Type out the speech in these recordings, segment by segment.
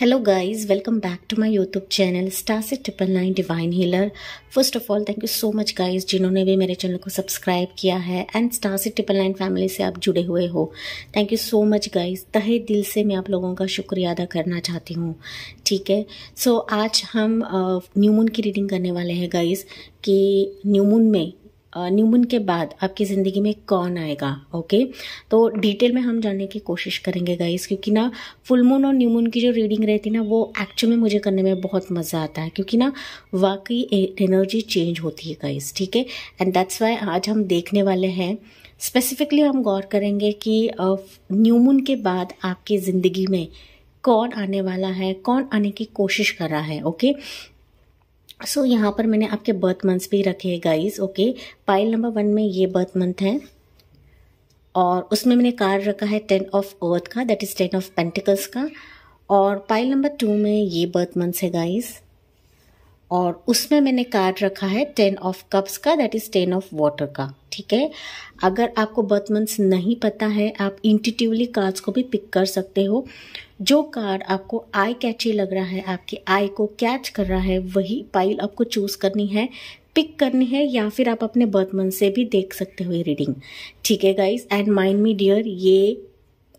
Hello guys, welcome back to my YouTube channel Star699 Divine Healer। First of all thank you so much guys जिन्होंने भी मेरे channel को subscribe किया है and Star699 family से आप जुड़े हुए हो। Thank you so much guys, तहे दिल से मैं आप लोगों का शुक्रिया अदा करना चाहती हूँ। ठीक है, सो आज हम न्यू मून की रीडिंग करने वाले हैं गाइज कि न्यू मून के बाद आपकी ज़िंदगी में कौन आएगा। ओके, तो डिटेल में हम जानने की कोशिश करेंगे गाइस, क्योंकि ना फुल मून और न्यू मून की जो रीडिंग रहती है ना वो एक्चुअल में मुझे करने में बहुत मज़ा आता है, क्योंकि ना वाकई एनर्जी चेंज होती है गाइस। ठीक है, एंड दैट्स वाई आज हम देखने वाले हैं, स्पेसिफिकली हम गौर करेंगे कि न्यू मून के बाद आपकी ज़िंदगी में कौन आने वाला है, कौन आने की कोशिश कर रहा है। ओके, सो यहाँ पर मैंने आपके बर्थ मंथ्स भी रखे हैं गाइस। ओके, पाइल नंबर 1 में ये बर्थ मंथ है और उसमें मैंने कार्ड रखा है 10 ऑफ अर्थ का, दैट इज 10 ऑफ पेंटिकल्स का। और पाइल नंबर 2 में ये बर्थ मंथ्स है गाइस और उसमें मैंने कार्ड रखा है 10 ऑफ कप्स का, दैट इज 10 ऑफ वाटर का। ठीक है, अगर आपको बर्थ मंथ्स नहीं पता है आप इंट्यूटिवली कार्ड्स को भी पिक कर सकते हो। जो कार्ड आपको आई कैची लग रहा है, आपकी आई को कैच कर रहा है, वही पाइल आपको चूज करनी है, पिक करनी है, या फिर आप अपने बर्थ मंथ से भी देख सकते हो ये रीडिंग। ठीक है guys, and mind me dear, ये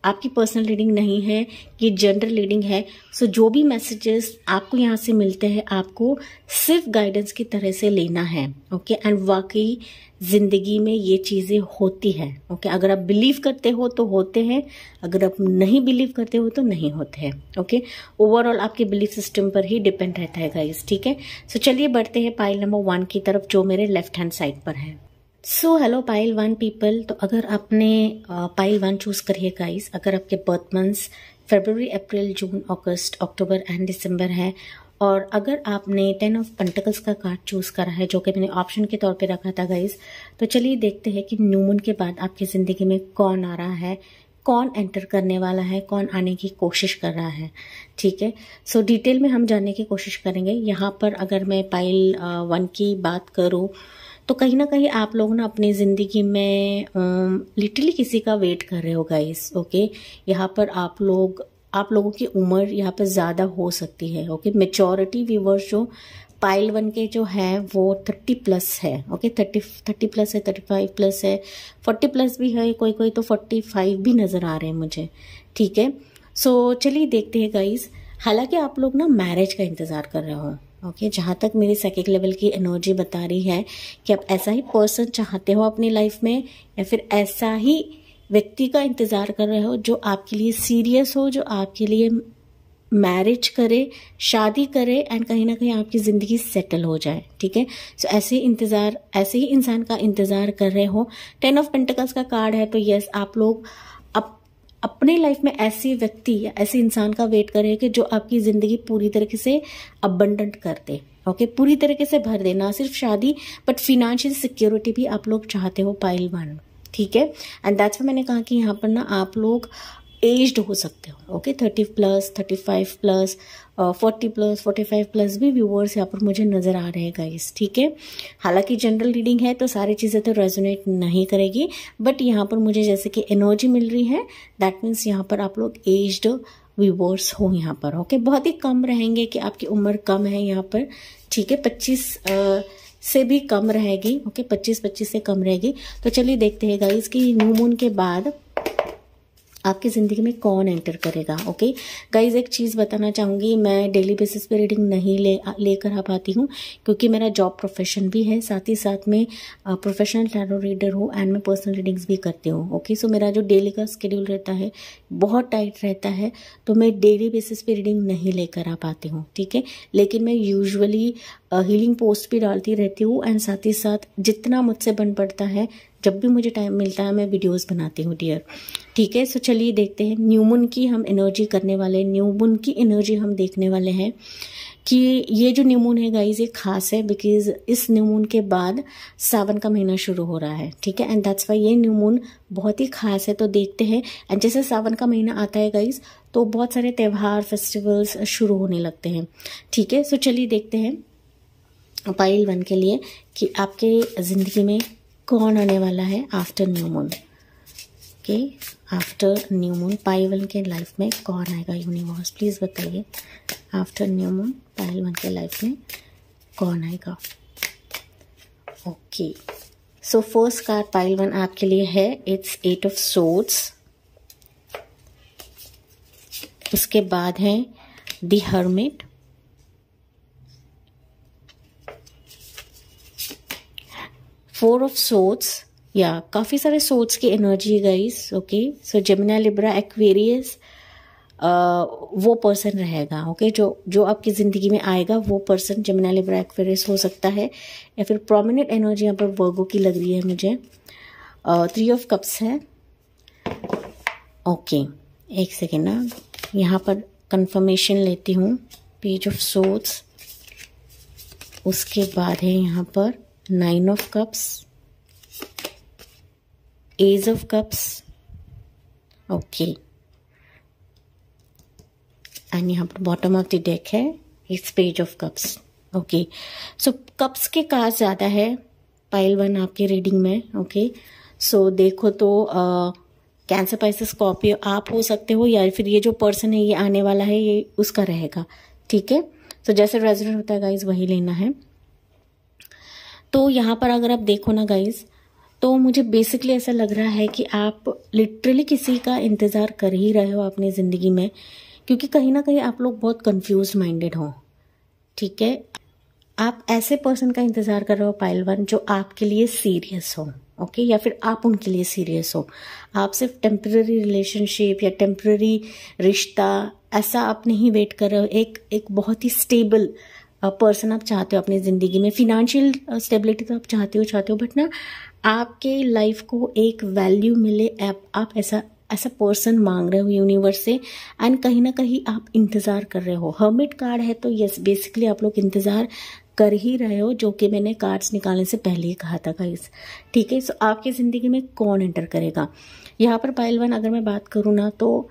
आपकी पर्सनल रीडिंग नहीं है, ये जनरल रीडिंग है। सो जो भी मैसेजेस आपको यहाँ से मिलते हैं आपको सिर्फ गाइडेंस की तरह से लेना है। ओके, एंड वाकई जिंदगी में ये चीज़ें होती है। ओके, अगर आप बिलीव करते हो तो होते हैं, अगर आप नहीं बिलीव करते हो तो नहीं होते हैं। ओके, ओवरऑल आपके बिलीफ सिस्टम पर ही डिपेंड रहता है गाइस। ठीक है, सो चलिए बढ़ते हैं पाइल नंबर 1 की तरफ, जो मेरे लेफ्ट हैंड साइड पर है। सो हेलो पाइल 1 पीपल, तो अगर आपने पाइल 1 चूज करिए गाइस, अगर आपके बर्थ मंथ्स फरवरी, अप्रैल, जून, अगस्त, अक्टूबर एंड दिसंबर है, और अगर आपने 10 ऑफ पेंटिकल्स का कार्ड चूज करा है जो कि मैंने ऑप्शन के तौर पे रखा था गाइस, तो चलिए देखते हैं कि न्यू मून के बाद आपकी ज़िंदगी में कौन आ रहा है, कौन एंटर करने वाला है, कौन आने की कोशिश कर रहा है। ठीक है, सो डिटेल में हम जानने की कोशिश करेंगे। यहाँ पर अगर मैं पाइल 1 की बात करूँ तो कहीं ना कहीं आप लोग ना अपनी ज़िंदगी में लिटरली किसी का वेट कर रहे हो गाइस। ओके, यहाँ पर आप लोगों की उम्र यहाँ पर ज़्यादा हो सकती है। ओके, मेचोरिटी व्यूवर्स जो पाइल 1 के जो है वो 30+ है। ओके, 30 प्लस है, 35 प्लस है, 40 प्लस भी है, कोई कोई तो 45 भी नज़र आ रहे हैं मुझे। ठीक है, सो चलिए देखते हैं गाइस। हालांकि आप लोग ना मैरिज का इंतज़ार कर रहे हो। ओके, जहाँ तक मेरी साइकिक लेवल की एनर्जी बता रही है कि आप ऐसा ही पर्सन चाहते हो अपनी लाइफ में, या फिर ऐसा ही व्यक्ति का इंतज़ार कर रहे हो जो आपके लिए सीरियस हो, जो आपके लिए मैरिज करे, शादी करे एंड कहीं ना कहीं आपकी ज़िंदगी सेटल हो जाए। ठीक है, सो ऐसे ही इंसान का इंतज़ार कर रहे हो। 10 ऑफ पेंटिकल्स का कार्ड है, तो यस, आप लोग अपने लाइफ में ऐसे व्यक्ति या ऐसे इंसान का वेट करें कि जो आपकी ज़िंदगी पूरी तरीके से अबंडेंट कर दे। ओके, पूरी तरीके से भर दे, ना सिर्फ शादी बट फिनेंशियल सिक्योरिटी भी आप लोग चाहते हो पाइल 1। ठीक है, एंड दैट्स व्हाई मैंने कहा कि यहाँ पर ना आप लोग एज्ड हो सकते हो। Okay, 30 plus, 35 plus, 40 plus, 45 plus भी व्यूअर्स यहाँ पर मुझे नज़र आ रहे हैं गाइस। ठीक है, हालांकि जनरल रीडिंग है तो सारी चीज़ें तो रेजोनेट नहीं करेगी, बट यहाँ पर मुझे जैसे कि एनर्जी मिल रही है, दैट मीन्स यहाँ पर आप लोग एज्ड व्यूअर्स हो यहाँ पर। ओके, बहुत ही कम रहेंगे कि आपकी उम्र कम है यहाँ पर। ठीक है, 25 से भी कम रहेगी। ओके, 25 से कम रहेगी। तो चलिए देखते हैं गाइस कि न्यू मून के बाद आपकी ज़िंदगी में कौन एंटर करेगा। ओके गाइज, एक चीज़ बताना चाहूँगी, मैं डेली बेसिस पे रीडिंग नहीं लेकर आ पाती हूँ, क्योंकि मेरा जॉब प्रोफेशन भी है, साथ ही साथ में प्रोफेशनल टैरो रीडर हूँ एंड मैं पर्सनल रीडिंग्स भी करती हूँ। ओके, सो मेरा जो डेली का शेड्यूल रहता है बहुत टाइट रहता है, तो मैं डेली बेसिस पे रीडिंग नहीं लेकर आ पाती हूँ। ठीक है, लेकिन मैं यूजुअली हीलिंग पोस्ट भी डालती रहती हूँ एंड साथ ही साथ जितना मुझसे बन पड़ता है, जब भी मुझे टाइम मिलता है मैं वीडियोस बनाती हूँ डियर। ठीक है, सो चलिए देखते हैं न्यू मून की हम एनर्जी करने वाले हैं, न्यू मून की एनर्जी हम देखने वाले हैं कि ये जो न्यू मून है गाइज ये खास है, बिकॉज इस न्यू मून के बाद सावन का महीना शुरू हो रहा है। ठीक है, एंड दैट्स वाई ये न्यू मून बहुत ही खास है। तो देखते हैं, एंड जैसे सावन का महीना आता है गाइज तो बहुत सारे त्यौहार, फेस्टिवल्स शुरू होने लगते हैं। ठीक है, सो चलिए देखते हैं पाइल 1 के लिए कि आपके ज़िंदगी में कौन आने वाला है after new moon. Okay, after new moon pile 1 के लाइफ में कौन आएगा यूनिवर्स, प्लीज़ बताइए। आफ्टर न्यू मून पाइल 1 के लाइफ में कौन आएगा। ओके, सो फर्स्ट कार्ड पाइल 1 आपके लिए है, इट्स 8 ऑफ सोर्ड्स। उसके बाद है द हर्मिट, 4 ऑफ सोर्ड्स, या काफ़ी सारे सोर्ड्स की एनर्जी है गाइस। ओके, सो जेमिनी, लिब्रा, एक्वेरियस वो पर्सन रहेगा। ओके, जो आपकी ज़िंदगी में आएगा वो पर्सन जेमिनी, लिब्रा, एक्वेरियस हो सकता है, या फिर प्रोमिनेंट एनर्जी यहाँ पर वर्गो की लग रही है मुझे। 3 ऑफ कप्स है। ओके, एक सेकेंड ना, यहाँ पर कंफर्मेशन लेती हूँ। पेज ऑफ सोर्ड्स, उसके बाद है यहाँ पर 9 of cups, ace of cups. Okay, and यहाँ पर बॉटम ऑफ द डेक है इस page of cups. Okay, so cups के कार्ड ज़्यादा है पाइल 1 आपके रीडिंग में। ओके, सो देखो तो कैंसर, पाइसेस, स्कॉर्पियो आप हो सकते हो, या फिर ये जो पर्सन है ये आने वाला है ये उसका रहेगा। ठीक है, तो जैसे रेजोनेट होता है गाइज वही लेना है। तो यहाँ पर अगर आप देखो ना गाइज, तो मुझे बेसिकली ऐसा लग रहा है कि आप लिटरली किसी का इंतज़ार कर ही रहे हो अपनी ज़िंदगी में, क्योंकि कहीं ना कहीं आप लोग बहुत कंफ्यूज माइंडेड हो। ठीक है, आप ऐसे पर्सन का इंतज़ार कर रहे हो पाइल 1 जो आपके लिए सीरियस हो। ओके, या फिर आप उनके लिए सीरियस हो। आप सिर्फ टेम्पररी रिलेशनशिप या टेम्पररी रिश्ता ऐसा आप नहीं वेट कर रहे हो। एक बहुत ही स्टेबल पर्सन आप चाहते हो अपनी ज़िंदगी में। फिनेंशियल स्टेबिलिटी तो आप चाहते हो, बट ना आपके लाइफ को एक वैल्यू मिले, आप ऐसा पर्सन मांग रहे हो यूनिवर्स से, एंड कहीं ना कहीं आप इंतज़ार कर रहे हो। हर्मिट कार्ड है तो यस, बेसिकली आप लोग इंतज़ार कर ही रहे हो, जो कि मैंने कार्ड्स निकालने से पहले ही कहा था गाइस। ठीक है, सो आपकी ज़िंदगी में कौन एंटर करेगा यहाँ पर पाइल 1 अगर मैं बात करूँ ना, तो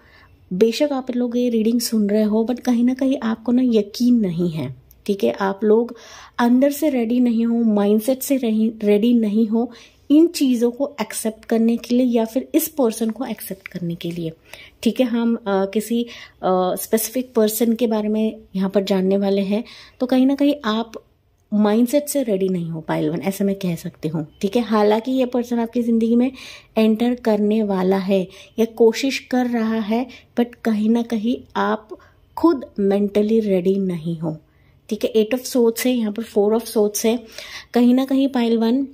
बेशक आप लोग ये रीडिंग सुन रहे हो, बट कहीं ना कहीं आपको ना यकीन नहीं है। ठीक है, आप लोग अंदर से रेडी नहीं हो, माइंडसेट से रेडी नहीं हो इन चीज़ों को एक्सेप्ट करने के लिए, या फिर इस पर्सन को एक्सेप्ट करने के लिए। ठीक है, हम किसी स्पेसिफिक पर्सन के बारे में यहाँ पर जानने वाले हैं, तो कहीं ना कहीं आप माइंडसेट से रेडी नहीं हो पाइल 1, ऐसा मैं कह सकती हूँ। ठीक है, हालांकि ये पर्सन आपकी ज़िंदगी में एंटर करने वाला है या कोशिश कर रहा है, बट कहीं ना कहीं आप खुद मेंटली रेडी नहीं हो। ठीक है, 8 ऑफ सोर्ड्स है, यहाँ पर 4 ऑफ सोर्ड्स है। कहीं ना कहीं पाइल 1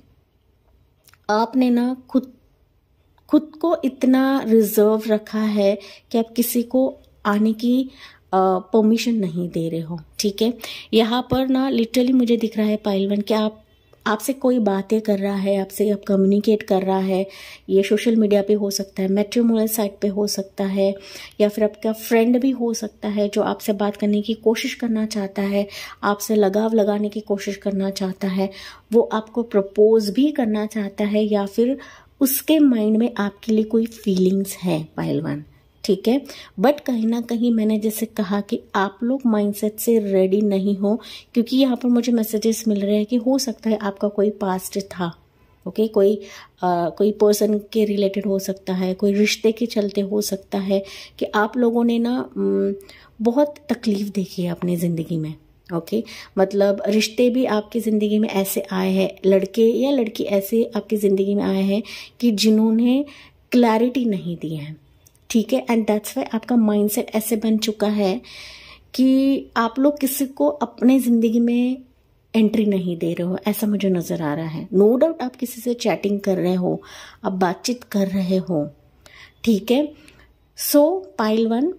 आपने ना खुद को इतना रिजर्व रखा है कि आप किसी को आने की परमिशन नहीं दे रहे हो। ठीक है, यहाँ पर ना लिटरली मुझे दिख रहा है पाइल 1 कि आपसे कोई बातें कर रहा है, आपसे आप कम्युनिकेट कर रहा है। ये सोशल मीडिया पे हो सकता है, मैट्रिमोनियल साइट पे हो सकता है, या फिर आपका फ्रेंड भी हो सकता है जो आपसे बात करने की कोशिश करना चाहता है, आपसे लगाव लगाने की कोशिश करना चाहता है, वो आपको प्रपोज भी करना चाहता है, या फिर उसके माइंड में आपके लिए कोई फीलिंग्स है पाइल 1। ठीक है, बट कहीं ना कहीं मैंने जैसे कहा कि आप लोग माइंडसेट से रेडी नहीं हो, क्योंकि यहाँ पर मुझे मैसेजेस मिल रहे हैं कि हो सकता है आपका कोई पास्ट था। ओके, कोई पर्सन के रिलेटेड हो सकता है, कोई रिश्ते के चलते हो सकता है कि आप लोगों ने ना बहुत तकलीफ देखी है अपनी ज़िंदगी में। ओके, मतलब रिश्ते भी आपकी ज़िंदगी में ऐसे आए हैं, लड़के या लड़की ऐसे आपकी ज़िंदगी में आए हैं कि जिन्होंने क्लैरिटी नहीं दी है। ठीक है, एंड दैट्स वाई आपका माइंडसेट ऐसे बन चुका है कि आप लोग किसी को अपने ज़िंदगी में एंट्री नहीं दे रहे हो, ऐसा मुझे नज़र आ रहा है। नो डाउट आप किसी से चैटिंग कर रहे हो, आप बातचीत कर रहे हो। ठीक है, सो पाइल 1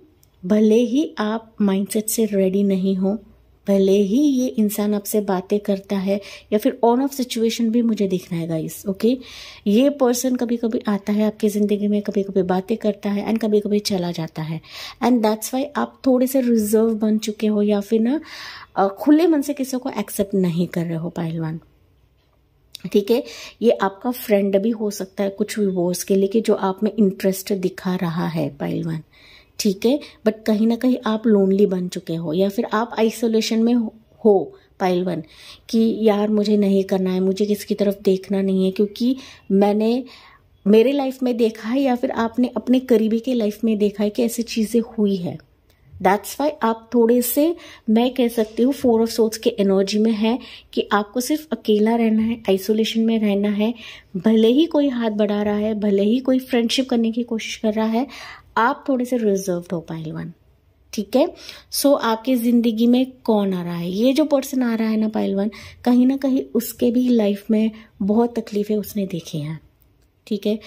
भले ही आप माइंडसेट से रेडी नहीं हो, भले ही ये इंसान आपसे बातें करता है, या फिर ऑन ऑफ सिचुएशन भी मुझे दिख रहा है गाइस। ओके, ये पर्सन कभी कभी आता है आपकी ज़िंदगी में, कभी कभी बातें करता है, एंड कभी कभी चला जाता है, एंड दैट्स वाई आप थोड़े से रिजर्व बन चुके हो, या फिर ना खुले मन से किसी को एक्सेप्ट नहीं कर रहे हो पाइल 1। ठीक है, ये आपका फ्रेंड भी हो सकता है कुछ व्यूअर्स के लिए कि जो आप में इंटरेस्ट दिखा रहा है पाइल 1। ठीक है, बट कहीं ना कहीं आप लोनली बन चुके हो, या फिर आप आइसोलेशन में हो पाइल 1 कि यार मुझे नहीं करना है, मुझे किसकी तरफ देखना नहीं है, क्योंकि मैंने मेरे लाइफ में देखा है या फिर आपने अपने करीबी के लाइफ में देखा है कि ऐसी चीजें हुई है। दैट्स वाई आप थोड़े से, मैं कह सकती हूँ, 4 ऑफ सोर्ड्स के एनर्जी में है कि आपको सिर्फ अकेला रहना है, आइसोलेशन में रहना है। भले ही कोई हाथ बढ़ा रहा है, भले ही कोई फ्रेंडशिप करने की कोशिश कर रहा है, आप थोड़े से रिजर्व्ड हो पाइल 1। ठीक है। सो आपकी जिंदगी में कौन आ रहा है? ये जो पर्सन आ रहा है ना पाइल 1, कहीं ना कहीं उसके भी लाइफ में बहुत तकलीफें उसने देखी हैं। ठीक है।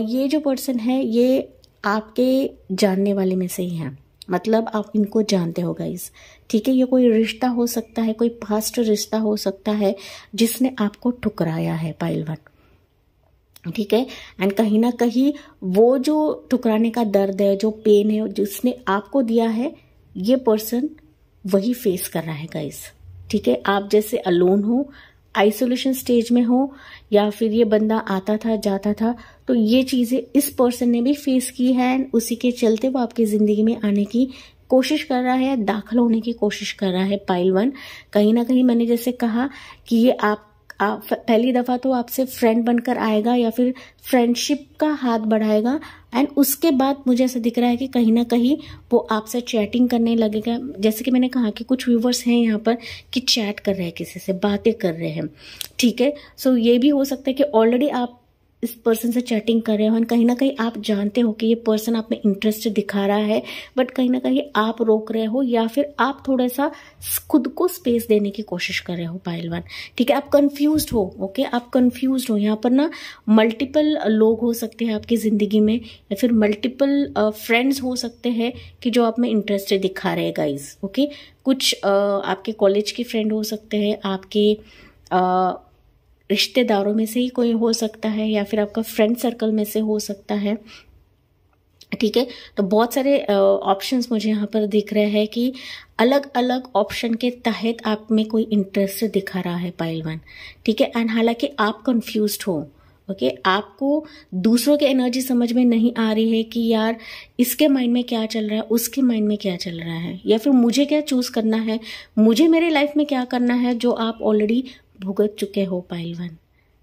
ये जो पर्सन है ये आपके जानने वाले में से ही है, मतलब आप इनको जानते हो गाइस। ठीक है। ये कोई रिश्ता हो सकता है, कोई पास्ट रिश्ता हो सकता है जिसने आपको ठुकराया है पाइल 1। ठीक है। एंड कहीं ना कहीं वो जो ठुकराने का दर्द है, जो पेन है जिसने आपको दिया है, ये पर्सन वही फेस कर रहा है गाइस। ठीक है। आप जैसे अलोन हो, आइसोलेशन स्टेज में हो, या फिर ये बंदा आता था जाता था, तो ये चीजें इस पर्सन ने भी फेस की है एंड उसी के चलते वो आपकी जिंदगी में आने की कोशिश कर रहा है, दाखिल होने की कोशिश कर रहा है पाइल 1। कहीं ना कहीं मैंने जैसे कहा कि ये आप पहली दफा तो आपसे फ्रेंड बनकर आएगा या फिर फ्रेंडशिप का हाथ बढ़ाएगा, एंड उसके बाद मुझे ऐसा दिख रहा है कि कहीं ना कहीं वो आपसे चैटिंग करने लगेगा। जैसे कि मैंने कहा कि कुछ व्यूवर्स हैं यहाँ पर कि चैट कर रहे हैं, किसी से बातें कर रहे हैं। ठीक है। सो ये भी हो सकता है कि ऑलरेडी आप इस पर्सन से चैटिंग कर रहे हो, कहीं ना कहीं आप जानते हो कि ये पर्सन आप में इंटरेस्ट दिखा रहा है, बट कहीं ना कहीं आप रोक रहे हो या फिर आप थोड़ा सा खुद को स्पेस देने की कोशिश कर रहे हो पाइल 1। ठीक है। आप कंफ्यूज्ड हो। ओके, आप कंफ्यूज्ड हो। यहाँ पर ना मल्टीपल लोग हो सकते हैं आपकी जिंदगी में, या फिर मल्टीपल फ्रेंड्स हो सकते हैं कि जो आप में इंटरेस्ट दिखा रहे हैं गाइज। ओके, कुछ आपके कॉलेज के फ्रेंड हो सकते हैं, आपके रिश्तेदारों में से ही कोई हो सकता है, या फिर आपका फ्रेंड सर्कल में से हो सकता है। ठीक है। तो बहुत सारे ऑप्शंस मुझे यहाँ पर दिख रहे हैं कि अलग अलग ऑप्शन के तहत आप में कोई इंटरेस्ट दिखा रहा है पाइल 1। ठीक है। एंड हालांकि आप कंफ्यूज्ड हो। ओके, आपको दूसरों की एनर्जी समझ में नहीं आ रही है कि यार इसके माइंड में क्या चल रहा है, उसके माइंड में क्या चल रहा है, या फिर मुझे क्या चूज करना है, मुझे मेरे लाइफ में क्या करना है, जो आप ऑलरेडी भुगत चुके हो पाइल 1।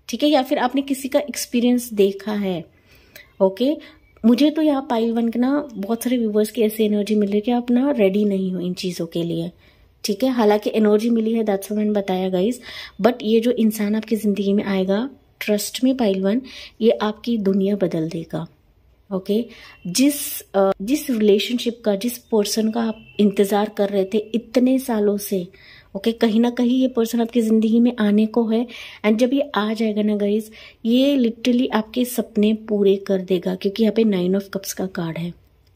ठीक है। या फिर आपने किसी का एक्सपीरियंस देखा है। ओके, मुझे तो यहाँ पाइल 1 के ना बहुत सारे व्यूवर्स की ऐसी एनर्जी मिल रही है कि आप ना रेडी नहीं हो इन चीज़ों के लिए। ठीक है। हालांकि एनर्जी मिली है, दैट्स मैंने बताया गाइस, बट ये जो इंसान आपकी ज़िंदगी में आएगा, ट्रस्ट में पाइल 1, ये आपकी दुनिया बदल देगा। ओके, जिस रिलेशनशिप का, जिस पर्सन का आप इंतज़ार कर रहे थे इतने सालों से, ओके, कहीं ना कहीं ये पर्सन आपकी ज़िंदगी में आने को है। एंड जब ये आ जाएगा ना गाइज, ये लिटरली आपके सपने पूरे कर देगा, क्योंकि यहाँ पे 9 ऑफ कप्स का कार्ड है।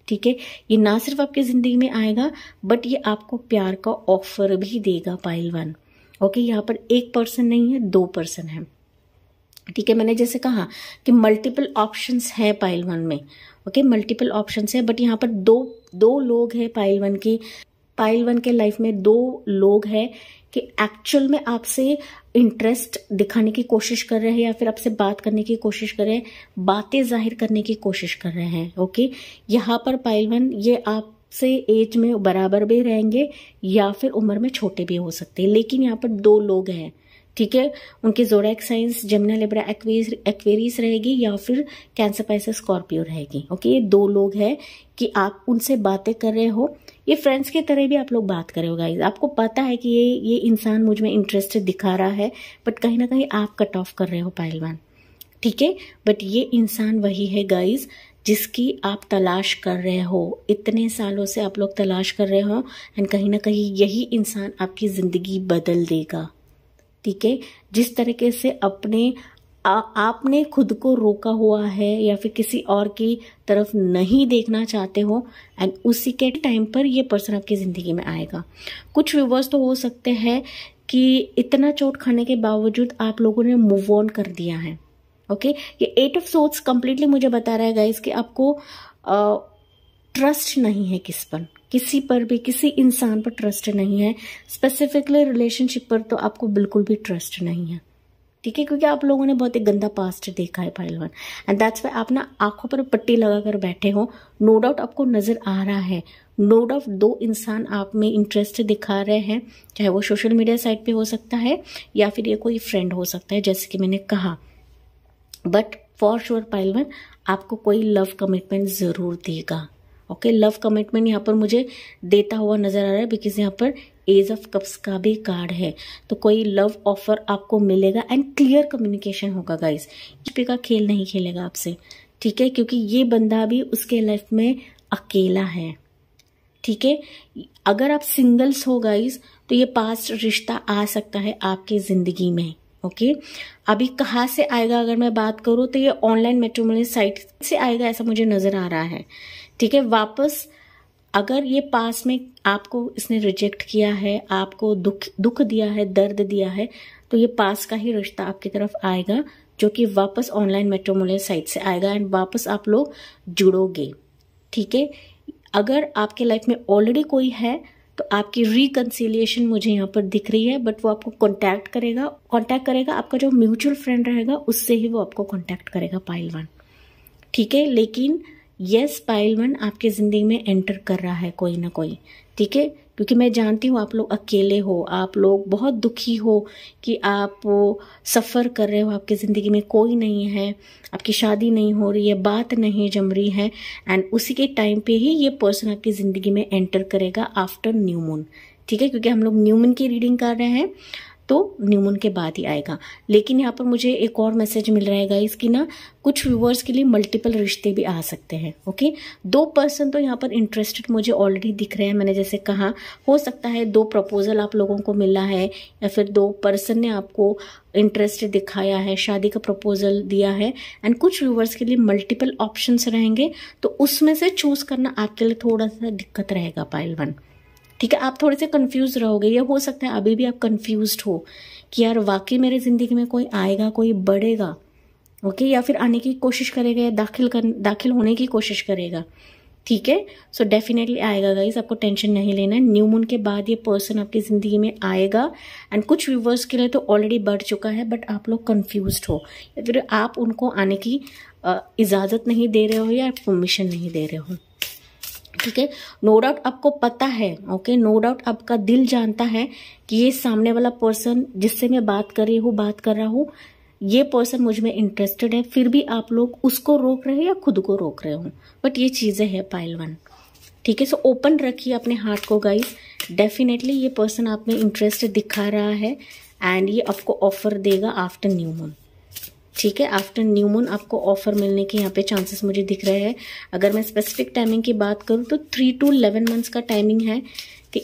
ठीक है। ये ना सिर्फ आपकी ज़िंदगी में आएगा, बट ये आपको प्यार का ऑफर भी देगा पाइल 1। ओके, यहाँ पर एक पर्सन नहीं है, 2 पर्सन है। ठीक है। मैंने जैसे कहा कि मल्टीपल ऑप्शंस है पाइल 1 में। ओके, मल्टीपल ऑप्शंस है, बट यहाँ पर दो लोग हैं पाइल 1 के लाइफ में 2 लोग हैं कि एक्चुअल में आपसे इंटरेस्ट दिखाने की कोशिश कर रहे हैं, या फिर आपसे बात करने की कोशिश कर रहे हैं, बातें जाहिर करने की कोशिश कर रहे हैं। ओके, यहाँ पर पाइल 1 ये आपसे एज में बराबर भी रहेंगे या फिर उम्र में छोटे भी हो सकते हैं, लेकिन यहाँ पर 2 लोग हैं। ठीक है। उनके zodiac science Gemini, Libra, Aquarius रहेगी या फिर कैंसर, पाइसेस, स्कॉर्पियो रहेगी। ओके, ये 2 लोग हैं कि आप उनसे बातें कर रहे हो, ये फ्रेंड्स की तरह भी आप लोग बात कर रहे हो गाइज। आपको पता है कि ये इंसान मुझ में इंटरेस्ट दिखा रहा है, बट कहीं ना कहीं आप कट ऑफ कर रहे हो पाइल 1। ठीक है। बट ये इंसान वही है गाइज जिसकी आप तलाश कर रहे हो, इतने सालों से आप लोग तलाश कर रहे हो, एंड कहीं ना कहीं यही इंसान आपकी ज़िंदगी बदल देगा। ठीक है। जिस तरीके से आपने खुद को रोका हुआ है या फिर किसी और की तरफ नहीं देखना चाहते हो, एंड उसी के टाइम पर ये पर्सन आपकी ज़िंदगी में आएगा। कुछ व्यूवर्स तो हो सकते हैं कि इतना चोट खाने के बावजूद आप लोगों ने मूव ऑन कर दिया है। ओके, ये 8 ऑफ सोर्ड्स कंप्लीटली मुझे बता रहा है गाइस कि आपको ट्रस्ट नहीं है किसी पर भी, किसी इंसान पर ट्रस्ट नहीं है। स्पेसिफिकली रिलेशनशिप पर तो आपको बिल्कुल भी ट्रस्ट नहीं है। ठीक है, क्योंकि आप लोगों ने बहुत ही गंदा पास्ट देखा है पाइल 1, एंड दैट्स वाई आप ना आंखों पर पट्टी लगाकर बैठे हो। नो डाउट आपको नजर आ रहा है, नो डाउट 2 इंसान आप में इंटरेस्ट दिखा रहे हैं, चाहे वो सोशल मीडिया साइट पे हो सकता है या फिर ये कोई फ्रेंड हो सकता है, जैसे कि मैंने कहा। बट फॉर श्योर पाइल 1 आपको कोई लव कमिटमेंट जरूर देगा। ओके, लव कमिटमेंट यहाँ पर मुझे देता हुआ नजर आ रहा है, बिकॉज यहाँ पर एज ऑफ कप्स का भी कार्ड है, तो कोई लव ऑफर आपको मिलेगा एंड क्लियर कम्युनिकेशन होगा गाइस। इस का खेल नहीं खेलेगा आपसे, ठीक है, क्योंकि ये बंदा भी उसके लाइफ में अकेला है, ठीक है। अगर आप सिंगल्स हो गाइस तो ये पास्ट रिश्ता आ सकता है आपकी जिंदगी में। ओके, अभी कहाँ से आएगा अगर मैं बात करूँ तो ये ऑनलाइन मैट्रिमोनियल साइट से आएगा, ऐसा मुझे नजर आ रहा है, ठीक है। वापस अगर ये पास में आपको इसने रिजेक्ट किया है, आपको दुख दिया है, दर्द दिया है, तो ये पास का ही रिश्ता आपकी तरफ आएगा, जो कि वापस ऑनलाइन मैट्रिमोनियल साइट से आएगा एंड वापस आप लोग जुड़ोगे, ठीक है। अगर आपके लाइफ में ऑलरेडी कोई है तो आपकी रिकंसिलिएशन मुझे यहाँ पर दिख रही है, बट वो आपको कांटेक्ट करेगा आपका जो म्यूचुअल फ्रेंड रहेगा उससे ही वो आपको कांटेक्ट करेगा पाइल 1, ठीक है। लेकिन यस, पाइल 1 आपके जिंदगी में एंटर कर रहा है कोई ना कोई, ठीक है, क्योंकि मैं जानती हूँ आप लोग अकेले हो, आप लोग बहुत दुखी हो कि आप वो सफ़र कर रहे हो, आपकी ज़िंदगी में कोई नहीं है, आपकी शादी नहीं हो रही है, बात नहीं जम रही है, एंड उसी के टाइम पे ही ये पर्सन आपकी ज़िंदगी में एंटर करेगा आफ्टर न्यू मून, ठीक है, क्योंकि हम लोग न्यू मून की रीडिंग कर रहे हैं तो न्यू मून के बाद ही आएगा। लेकिन यहाँ पर मुझे एक और मैसेज मिल रहा है गाइस कि ना कुछ व्यूअर्स के लिए मल्टीपल रिश्ते भी आ सकते हैं। ओके, 2 पर्सन तो यहाँ पर इंटरेस्टेड मुझे ऑलरेडी दिख रहे हैं। मैंने जैसे कहा, हो सकता है 2 प्रपोजल आप लोगों को मिला है, या फिर 2 पर्सन ने आपको इंटरेस्ट दिखाया है, शादी का प्रपोजल दिया है, एंड कुछ व्यूअर्स के लिए मल्टीपल ऑप्शंस रहेंगे, तो उसमें से चूज करना आपके लिए थोड़ा सा दिक्कत रहेगा पाइल 1, ठीक है। आप थोड़े से कंफ्यूज रहोगे, या हो सकता है अभी भी आप कंफ्यूज्ड हो कि यार वाकई मेरे जिंदगी में कोई आएगा, कोई बढ़ेगा, ओके, या फिर आने की कोशिश करेगा, या दाखिल होने की कोशिश करेगा, ठीक है। सो डेफिनेटली आएगा गाइस, आपको टेंशन नहीं लेना है। न्यू मून के बाद ये पर्सन आपकी जिंदगी में आएगा, एंड कुछ व्यूवर्स के लिए तो ऑलरेडी बढ़ चुका है, बट आप लोग कंफ्यूज्ड हो, या फिर आप उनको आने की इजाजत नहीं दे रहे हो या परमिशन नहीं दे रहे हो, ठीक है। नो डाउट आपको पता है, ओके, नो डाउट आपका दिल जानता है कि ये सामने वाला पर्सन जिससे मैं बात कर रहा हूँ, ये पर्सन मुझ में इंटरेस्टेड है, फिर भी आप लोग उसको रोक रहे हो या खुद को रोक रहे हो, बट ये चीजें है पाइल 1, ठीक है। सो ओपन रखिए अपने हार्ट को गाइस, डेफिनेटली ये पर्सन आप में इंटरेस्ट दिखा रहा है, एंड ये आपको ऑफर देगा आफ्टर न्यू मून, ठीक है। आफ्टर न्यू मून आपको ऑफर मिलने के यहाँ पे चांसेस मुझे दिख रहे हैं। अगर मैं स्पेसिफिक टाइमिंग की बात करूँ तो 3 to 11 मंथ्स का टाइमिंग है कि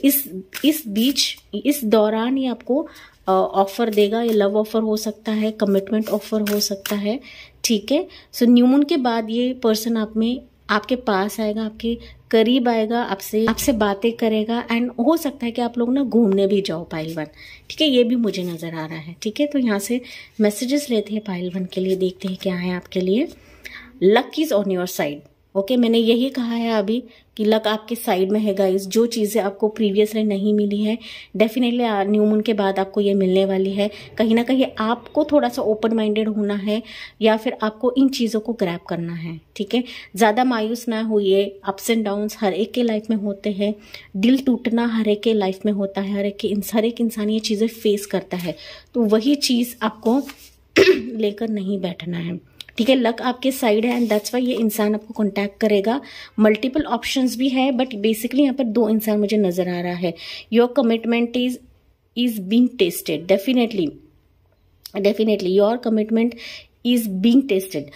इस दौरान ये आपको ऑफर देगा। ये लव ऑफर हो सकता है, कमिटमेंट ऑफर हो सकता है, ठीक है। सो न्यू मून के बाद ये पर्सन आपके पास आएगा, आपके करीब आएगा, आपसे बातें करेगा, एंड हो सकता है कि आप लोग ना घूमने भी जाओ पाइल 1, ठीक है। ये भी मुझे नजर आ रहा है, ठीक है। तो यहाँ से मैसेजेस लेते हैं पाइल 1 के लिए, देखते हैं क्या है आपके लिए। Luck is on your side, okay, मैंने यही कहा है अभी कि लक आपके साइड में है गाइस। जो चीजें आपको प्रीवियसली नहीं मिली है, डेफिनेटली न्यू मून के बाद आपको ये मिलने वाली है। कहीं ना कहीं आपको थोड़ा सा ओपन माइंडेड होना है, या फिर आपको इन चीजों को ग्रैब करना है, ठीक है। ज्यादा मायूस ना होइए, अप्स एंड डाउन्स हर एक के लाइफ में होते हैं, दिल टूटना हर एक के लाइफ में होता है, हर एक इंसान ये चीजें फेस करता है, तो वही चीज आपको लेकर नहीं बैठना है, ठीक है। लक आपके साइड है, एंड दैट्स वाई ये इंसान आपको कांटेक्ट करेगा। मल्टीपल ऑप्शंस भी है, बट बेसिकली यहाँ पर 2 इंसान मुझे नजर आ रहा है। Your commitment is being tested, definitely your commitment is being tested.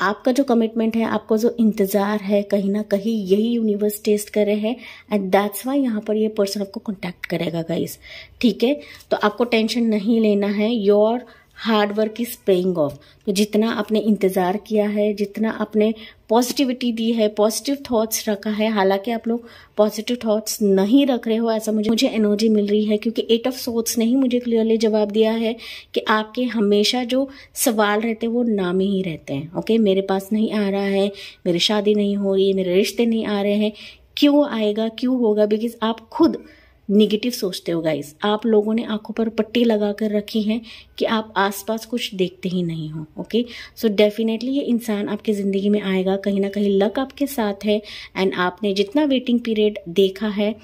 आपका जो कमिटमेंट है, आपको जो इंतजार है, कहीं ना कहीं यही यूनिवर्स टेस्ट कर रहे हैं, एंड दैट्स वाई यहाँ पर ये पर्सन आपको कांटेक्ट करेगा गाइस, ठीक है। तो आपको टेंशन नहीं लेना है, your hard work is paying off. तो जितना आपने इंतजार किया है, जितना आपने पॉजिटिविटी दी है, पॉजिटिव थॉट्स रखा है, हालांकि आप लोग पॉजिटिव थॉट्स नहीं रख रहे हो, ऐसा मुझे एनर्जी मिल रही है, क्योंकि 8 ऑफ सोर्ड्स ने ही मुझे क्लियरली जवाब दिया है कि आपके हमेशा जो सवाल रहते हैं वो ना में ही रहते हैं। ओके, मेरे पास नहीं आ रहा है, मेरी शादी नहीं हो रही है, मेरे रिश्ते नहीं आ रहे हैं, क्यों आएगा, क्यों होगा? बिकॉज आप खुद निगेटिव सोचते हो गाइस। आप लोगों ने आंखों पर पट्टी लगा कर रखी है कि आप आसपास कुछ देखते ही नहीं हो। ओके, सो डेफिनेटली ये इंसान आपकी जिंदगी में आएगा, कहीं ना कहीं लक आपके साथ है, एंड आपने जितना वेटिंग पीरियड देखा है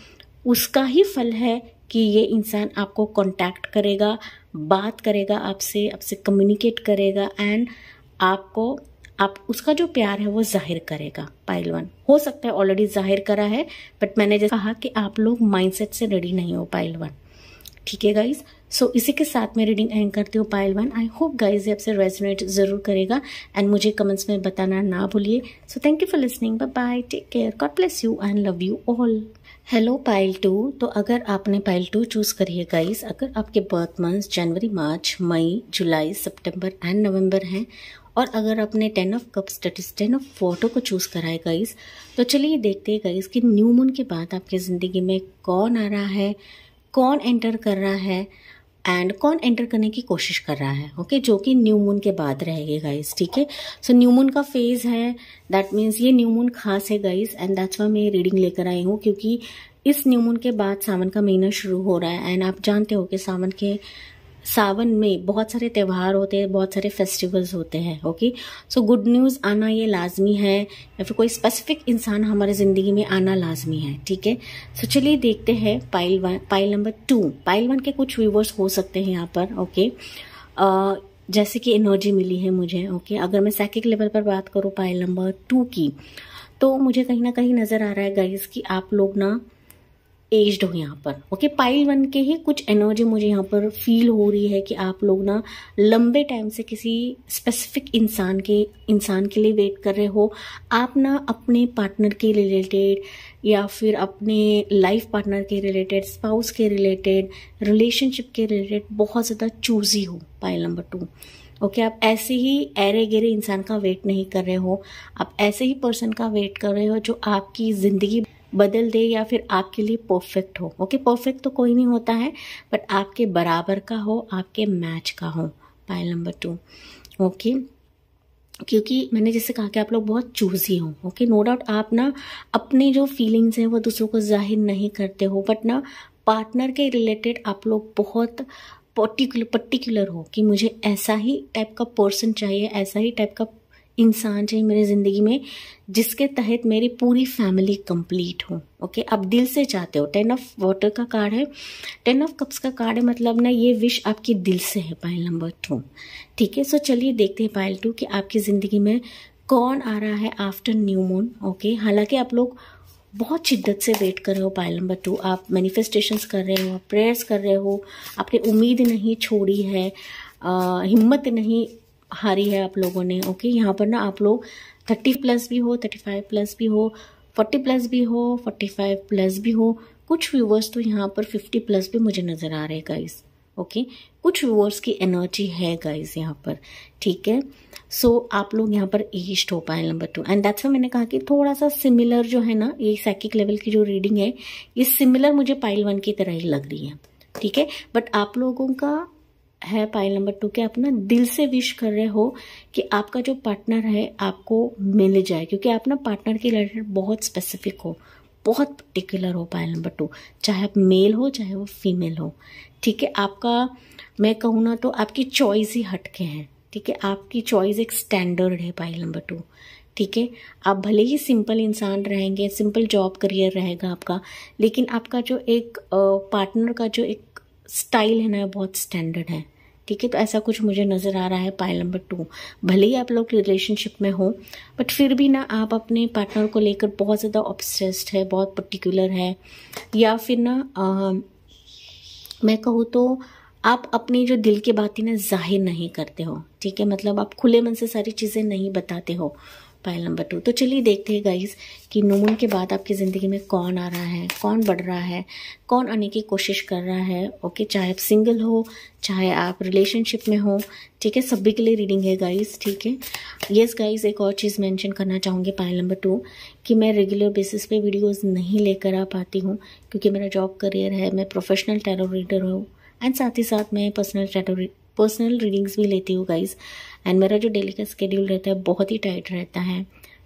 उसका ही फल है कि ये इंसान आपको कांटेक्ट करेगा, बात करेगा आपसे कम्युनिकेट करेगा, एंड आपको आप उसका जो प्यार है वो जाहिर करेगा। पाइल 1 हो सकता है ऑलरेडी जाहिर करा है, बट मैंने जैसे कहा कि आप लोग माइंडसेट से रेडी नहीं हो पाइल 1। ठीक है गाइज, सो इसी के साथ मैं रीडिंग एंड करती हूँ पाइल 1। आई होप गाइज ये आपसे रेजोनेट जरूर करेगा एंड मुझे कमेंट्स में बताना ना भूलिए। So thank you for listening, bye bye, take care, God bless you and love you all. Hello pile 2, तो अगर आपने पाइल 2 चूज करी है गाइज, अगर आपके बर्थ मंथ्स जनवरी, मार्च, मई, जुलाई, सितंबर एंड नवंबर हैं, और अगर आपने 10 of cups that is 10 of water को चूज करा है गाइज, तो चलिए देखते हैं गाइज कि न्यू मून के बाद आपकी जिंदगी में कौन आ रहा है, कौन एंटर कर रहा है एंड कौन एंटर करने की कोशिश कर रहा है। ओके, जो कि न्यू मून के बाद रहेगी गाइज। ठीक है, सो न्यू मून का फेज है, दैट मीन्स ये न्यू मून खास है गाइज, एंड दैट्स वाई मैं रीडिंग लेकर आई हूँ, क्योंकि इस न्यू मून के बाद सावन का महीना शुरू हो रहा है। एंड आप जानते हो कि सावन में बहुत सारे त्यौहार होते हैं, बहुत सारे फेस्टिवल्स होते हैं। ओके, सो गुड न्यूज़ आना ये लाजमी है, या फिर कोई स्पेसिफिक इंसान हमारे ज़िंदगी में आना लाजमी है। ठीक है, सो चलिए देखते हैं पाइल नंबर 2। पाइल 1 के कुछ व्यूवर्स हो सकते हैं यहाँ पर। ओके, जैसे कि एनर्जी मिली है मुझे। ओके, अगर मैं साइकिक लेवल पर बात करूँ पाइल नंबर 2 की, तो मुझे कहीं ना कहीं नज़र आ रहा है गाइस कि आप लोग ना एज्ड हो यहाँ पर। ओके, पाइल 1 के ही कुछ एनर्जी मुझे यहाँ पर फील हो रही है कि आप लोग ना लंबे टाइम से किसी स्पेसिफिक इंसान के लिए वेट कर रहे हो। आप ना अपने पार्टनर के रिलेटेड या फिर अपने लाइफ पार्टनर के रिलेटेड, स्पाउस के रिलेटेड, रिलेशनशिप के रिलेटेड बहुत ज़्यादा चूजी हो पाइल नंबर 2। ओके, आप ऐसे ही ऐरे गेरे इंसान का वेट नहीं कर रहे हो, आप ऐसे ही पर्सन का वेट कर रहे हो जो आपकी ज़िंदगी बदल दे या फिर आपके लिए परफेक्ट हो। ओके, परफेक्ट तो कोई नहीं होता है, बट आपके बराबर का हो, आपके मैच का हो पाइल नंबर 2। ओके, क्योंकि मैंने जैसे कहा कि आप लोग बहुत चूजी हो। ओके, नो डाउट आप ना अपने जो फीलिंग्स हैं वो दूसरों को जाहिर नहीं करते हो, बट ना पार्टनर के रिलेटेड आप लोग बहुत पर्टिकुलर हो कि मुझे ऐसा ही टाइप का पर्सन चाहिए, ऐसा ही टाइप का इंसान चाहिए मेरी ज़िंदगी में जिसके तहत मेरी पूरी फैमिली कंप्लीट हो। ओके, आप दिल से चाहते हो। 10 ऑफ वाटर का कार्ड है, 10 ऑफ कप्स का कार्ड है, मतलब ना ये विश आपकी दिल से है पाइल नंबर 2। ठीक है, सो चलिए देखते हैं पाइल 2 कि आपकी ज़िंदगी में कौन आ रहा है आफ्टर न्यू मून। ओके, हालांकि आप लोग बहुत शिद्दत से वेट कर रहे हो पाइल नंबर 2, आप मैनिफेस्टेशंस कर रहे हो, प्रेयर्स कर रहे हो, आपने उम्मीद नहीं छोड़ी है, हिम्मत नहीं हारी है आप लोगों ने। ओके, यहाँ पर ना आप लोग 30+ भी हो, 35+ भी हो, 40+ भी हो, 45+ भी हो, कुछ व्यूवर्स तो यहाँ पर 50+ भी मुझे नज़र आ रहे हैं गाइस। ओके, कुछ व्यूवर्स की एनर्जी है गाइस यहाँ पर। ठीक है, सो आप लोग यहाँ पर एज्ड हो pile number 2, and that's why मैंने कहा कि थोड़ा सा सिमिलर जो है ना, ये साइकिक लेवल की जो रीडिंग है ये सिमिलर मुझे पाइल 1 की तरह ही लग रही है। ठीक है, बट आप लोगों का है पाइल नंबर 2 के अपना दिल से विश कर रहे हो कि आपका जो पार्टनर है आपको मिल जाए, क्योंकि आप ना पार्टनर के रिलेटेड बहुत स्पेसिफिक हो, बहुत पर्टिकुलर हो पाइल नंबर 2, चाहे आप मेल हो चाहे वो फीमेल हो। ठीक है, आपका मैं कहूँ ना तो आपकी चॉइस ही हटके हैं। ठीक है, आपकी चॉइस एक स्टैंडर्ड है पाइल नंबर 2। ठीक है, आप भले ही सिंपल इंसान रहेंगे, सिंपल जॉब करियर रहेगा आपका, लेकिन आपका जो एक पार्टनर का जो एक स्टाइल है ना बहुत स्टैंडर्ड है। ठीक है, तो ऐसा कुछ मुझे नज़र आ रहा है पाइल नंबर 2। भले ही आप लोग रिलेशनशिप में हो, बट फिर भी ना आप अपने पार्टनर को लेकर बहुत ज़्यादा ऑब्सेस्ड है, बहुत पर्टिकुलर है, या फिर ना मैं कहूँ तो आप अपनी जो दिल की बातें ना जाहिर नहीं करते हो। ठीक है, मतलब आप खुले मन से सारी चीज़ें नहीं बताते हो पाइल नंबर 2। तो चलिए देखते हैं गाइस कि न्यू मून के बाद आपकी ज़िंदगी में कौन आ रहा है, कौन बढ़ रहा है, कौन आने की कोशिश कर रहा है। ओके, चाहे आप सिंगल हो, चाहे आप रिलेशनशिप में हो। ठीक है, सभी के लिए रीडिंग है गाइस। ठीक है, यस गाइस, एक और चीज़ मेंशन करना चाहूँगी पाइल नंबर 2 कि मैं रेगुलर बेसिस पे वीडियोस नहीं लेकर आ पाती हूँ, क्योंकि मेरा जॉब करियर है, मैं प्रोफेशनल टैरो रीडर हूँ, एंड साथ ही साथ मैं पर्सनल रीडिंग्स भी लेती हूँ गाइस, एंड मेरा जो डेली का स्केड्यूल रहता है बहुत ही टाइट रहता है।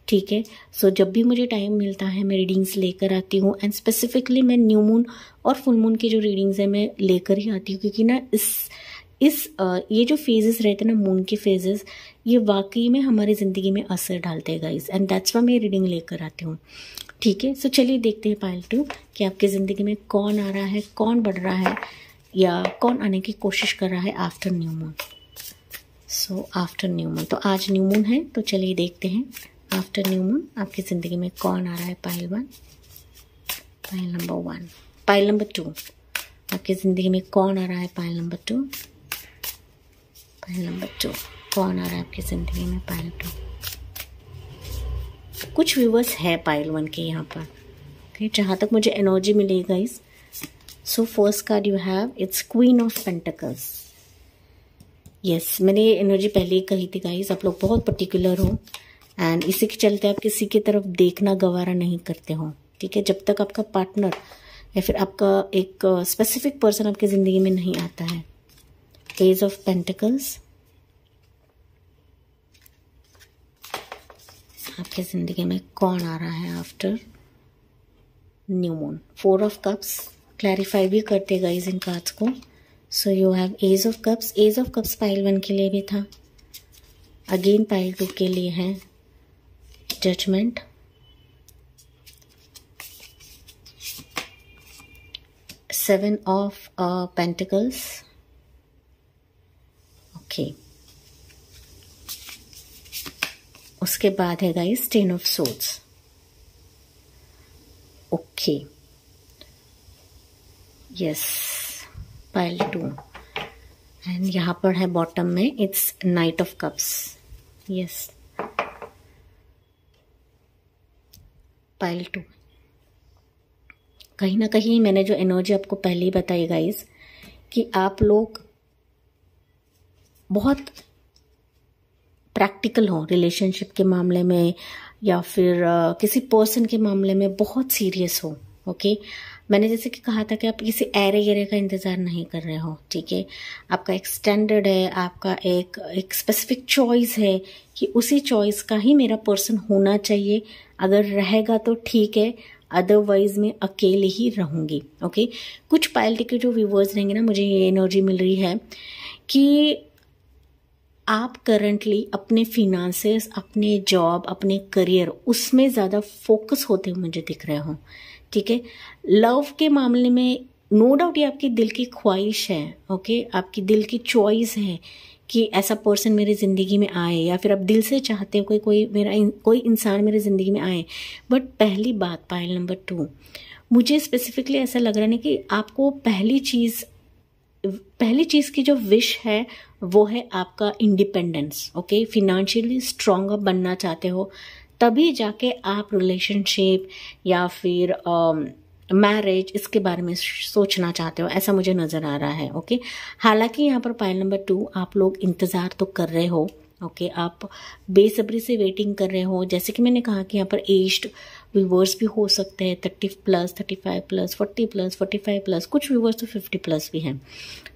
ठीक है, सो जब भी मुझे टाइम मिलता है मैं रीडिंग्स लेकर आती हूँ, एंड स्पेसिफिकली मैं न्यू मून और फुल मून की जो रीडिंग्स है मैं लेकर ही आती हूँ, क्योंकि ना ये जो फेजेस रहते हैं ना मून के फेजेस, ये वाकई में हमारी ज़िंदगी में असर डालते हैं गाइस, एंड दैट्स वाई मैं रीडिंग लेकर आती हूँ। ठीक है, सो चलिए देखते हैं पाइल 2 कि आपकी ज़िंदगी में कौन आ रहा है, कौन बढ़ रहा है, या कौन आने की कोशिश कर रहा है after new moon. So after new moon, तो आज न्यू मून है, तो चलिए देखते हैं आफ्टर न्यू मून आपकी ज़िंदगी में कौन आ रहा है। Pile 1, pile number 1, pile number 2 आपकी ज़िंदगी में कौन आ रहा है। पाइल नंबर 2, पाइल नंबर 2 कौन आ रहा है आपकी ज़िंदगी में। पाइल 2, कुछ व्यूवर्स है पाइल 1 के यहाँ पर, ओके, जहाँ तक मुझे एनर्जी मिली guys. So first card you have, it's queen of pentacles. Yes, मैंने ये एनर्जी पहले ही कही थी गाइस, आप लोग बहुत पर्टिकुलर हो एंड इसी के चलते आप किसी की तरफ देखना गवारा नहीं करते हो, ठीक है। जब तक आपका पार्टनर या फिर आपका एक स्पेसिफिक पर्सन आपकी ज़िंदगी में नहीं आता है। एज ऑफ पेंटिकल्स आपकी ज़िंदगी में कौन आ रहा है after new moon. 4 of cups, clarify भी करते गाइस इन कार्ड्स को। So you have ace of cups. Ace of cups pile 1 के लिए भी था, अगेन पाइल 2 के लिए है judgement, seven of pentacles, okay. उसके बाद है guys 10 of swords, okay. Yes, pile 2 and यहाँ पर है बॉटम में it's knight of cups. Yes, pile 2 कहीं ना कहीं मैंने जो एनर्जी आपको पहले ही बताई गाइस कि आप लोग बहुत प्रैक्टिकल हो रिलेशनशिप के मामले में या फिर किसी पर्सन के मामले में बहुत सीरियस हो, ओके। मैंने जैसे कि कहा था कि आप किसी एरे गेरे का इंतज़ार नहीं कर रहे हो, ठीक है। आपका एक स्टैंडर्ड है, आपका एक स्पेसिफिक चॉइस है कि उसी चॉइस का ही मेरा पर्सन होना चाहिए। अगर रहेगा तो ठीक है, अदरवाइज मैं अकेले ही रहूँगी, ओके। कुछ पाइल के जो व्यूवर्स रहेंगे ना, मुझे ये एनर्जी मिल रही है कि आप करंटली अपने फिनांसेस, अपने जॉब, अपने करियर, उसमें ज़्यादा फोकस होते हुए मुझे दिख रहे हो, ठीक है। लव के मामले में नो डाउट ये आपकी दिल की ख्वाहिश है, ओके, आपकी दिल की चॉइस है कि ऐसा पर्सन मेरी ज़िंदगी में आए, या फिर आप दिल से चाहते हो कोई इंसान मेरी ज़िंदगी में आए। बट पहली बात पाइल नंबर 2, मुझे स्पेसिफिकली ऐसा लग रहा है कि आपको पहली चीज़ की जो विश है वो है आपका इंडिपेंडेंस, ओके। फिनेंशियली स्ट्रॉन्ग बनना चाहते हो, तभी जाके आप रिलेशनशिप या फिर मैरिज इसके बारे में सोचना चाहते हो, ऐसा मुझे नज़र आ रहा है, ओके। हालांकि यहाँ पर पाइल नंबर 2 आप लोग इंतज़ार तो कर रहे हो, ओके, आप बेसब्री से वेटिंग कर रहे हो। जैसे कि मैंने कहा कि यहाँ पर एज्ड व्यूवर्स भी हो सकते हैं, 30+, 35+, 40+, 45+, कुछ व्यूवर्स तो 50+ भी हैं,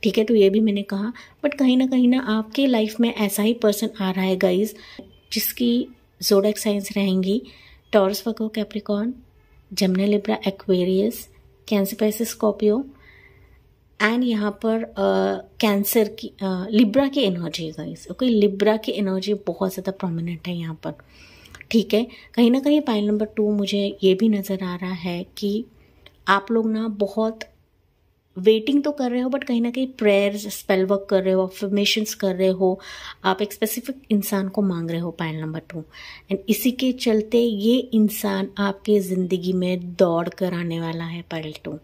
ठीक है। तो ये भी मैंने कहा, बट कहीं ना आपके लाइफ में ऐसा ही पर्सन आ रहा है गाइज, जिसकी ज़ोडिएक साइंस रहेंगी taurus, Virgo, Capricorn, Gemini, Libra, Aquarius, cancer, Pisces, Scorpio and यहाँ पर कैंसर की लिब्रा की एनर्जी गाइस, ओके। लिब्रा की एनर्जी बहुत ज़्यादा प्रोमिनेंट है यहाँ पर, ठीक है। कहीं ना कहीं पाइल नंबर 2 मुझे ये भी नज़र आ रहा है कि आप लोग ना बहुत वेटिंग तो कर रहे हो, बट कहीं ना कहीं प्रेयर्स, स्पेल वर्क कर रहे हो, अफर्मेशंस कर रहे हो, आप एक स्पेसिफिक इंसान को मांग रहे हो पाइल नंबर 2 एंड इसी के चलते ये इंसान आपके ज़िंदगी में दौड़ कर आने वाला है। पाइल 2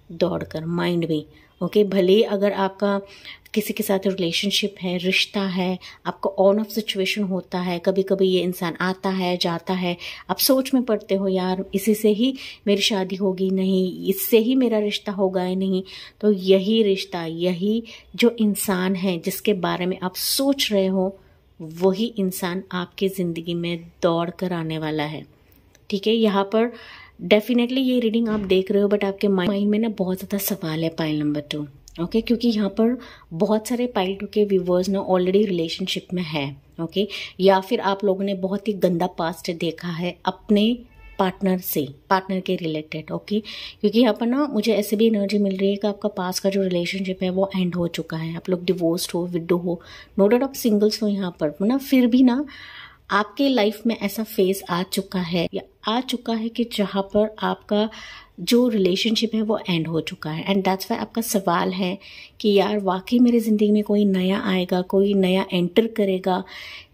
दौड़ कर, माइंड में, ओके। भले अगर आपका किसी के साथ रिलेशनशिप है, रिश्ता है, आपका ऑन ऑफ सिचुएशन होता है, कभी कभी ये इंसान आता है, जाता है, आप सोच में पड़ते हो यार इसी से ही मेरी शादी होगी, नहीं इससे ही मेरा रिश्ता होगा या नहीं, तो यही रिश्ता, यही जो इंसान है जिसके बारे में आप सोच रहे हो, वही इंसान आपके ज़िंदगी में दौड़ कर आने वाला है, ठीक है। यहाँ पर डेफिनेटली ये रीडिंग आप देख रहे हो, बट आपके माइंड में ना बहुत ज़्यादा सवाल है पाइल नंबर 2, ओके, क्योंकि यहाँ पर बहुत सारे पाइल 2 के व्यूवर्स ना ऑलरेडी रिलेशनशिप में है, ओके, या फिर आप लोगों ने बहुत ही गंदा पास्ट देखा है अपने पार्टनर के रिलेटेड, ओके। क्योंकि यहाँ पर ना मुझे ऐसे भी एनर्जी मिल रही है कि आपका पास्ट का जो रिलेशनशिप है वो एंड हो चुका है, आप लोग डिवोर्स्ड हो, विडो हो, नो डाउट आप सिंगल्स हो यहाँ पर ना, फिर भी ना आपके लाइफ में ऐसा फेज आ चुका है या आ चुका है कि जहाँ पर आपका जो रिलेशनशिप है वो एंड हो चुका है। एंड दैट्स वाई आपका सवाल है कि यार वाकई मेरी ज़िंदगी में कोई नया आएगा, कोई नया एंटर करेगा,